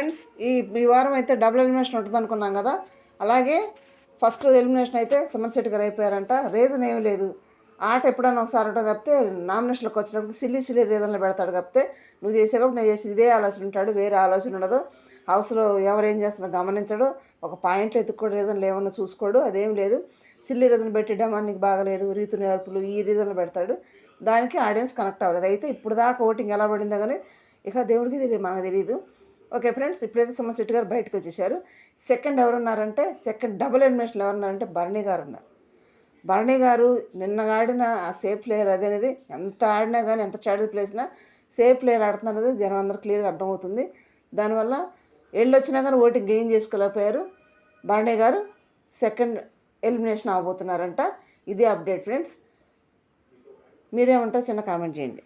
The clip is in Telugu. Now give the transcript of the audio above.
ఫ్రెండ్స్, ఈ వారం అయితే డబుల్ ఎలిమినేషన్ ఉంటుంది అనుకున్నాం కదా. అలాగే ఫస్ట్ ఎలిమినేషన్ అయితే సుమన్ శెట్టి గారు అయిపోయారంట. రీజన్ ఏమి లేదు, ఆట ఎప్పుడైనా ఒకసారి అటో తప్పితే నామినేషన్లోకి వచ్చినప్పుడు సిల్లీ రీజన్లు పెడతాడు. తప్పితే నువ్వు చేసేటప్పుడు నేను చేసి ఇదే ఆలోచన ఉంటాడు, వేరే ఆలోచన ఉండదు. హౌస్లో ఎవరేం చేస్తున్నారో గమనించడు, ఒక పాయింట్లు ఎత్తుక్కోడు, రీజన్లు ఏమన్నా చూసుకోడు, అదేం లేదు. సిల్లీ రీజన్ పెట్టి డమాన్ నీకు బాగలేదు, రీతు నేర్పులు ఈ రీజన్లు పెడతాడు. దానికి ఆడియన్స్ కనెక్ట్ అవ్వలేదు. అయితే ఇప్పుడు దాకా ఓటింగ్ ఎలా పడిందో కానీ ఇక దేవుడికి తెలియదు, మనకు తెలియదు. ఓకే ఫ్రెండ్స్, ఇప్పుడైతే సుమన్ శెట్టి గారు బయటకు వచ్చేసారు. సెకండ్ ఎవరున్నారంటే, సెకండ్ డబుల్ ఎలిమినేషన్ ఎవరున్నారంటే భరణి గారు ఉన్నారు. భరణి గారు నిన్న ఆడిన ఆ సేఫ్ ప్లేయర్ అదనేది ఎంత ఆడినా కానీ ఎంత స్ట్రాటజీ ప్లేసినా సేఫ్ ప్లేయర్ ఆడుతున్నది జనం అందరూ క్లియర్గా అర్థమవుతుంది. దానివల్ల వచ్చినా కానీ voting gain చేసుకోలేకపోయారు. Bharani garu second elimination అవ్వబోతున్నారంట. ఇదే అప్డేట్ ఫ్రెండ్స్. మీరేమంటారో చిన్న కామెంట్ చేయండి.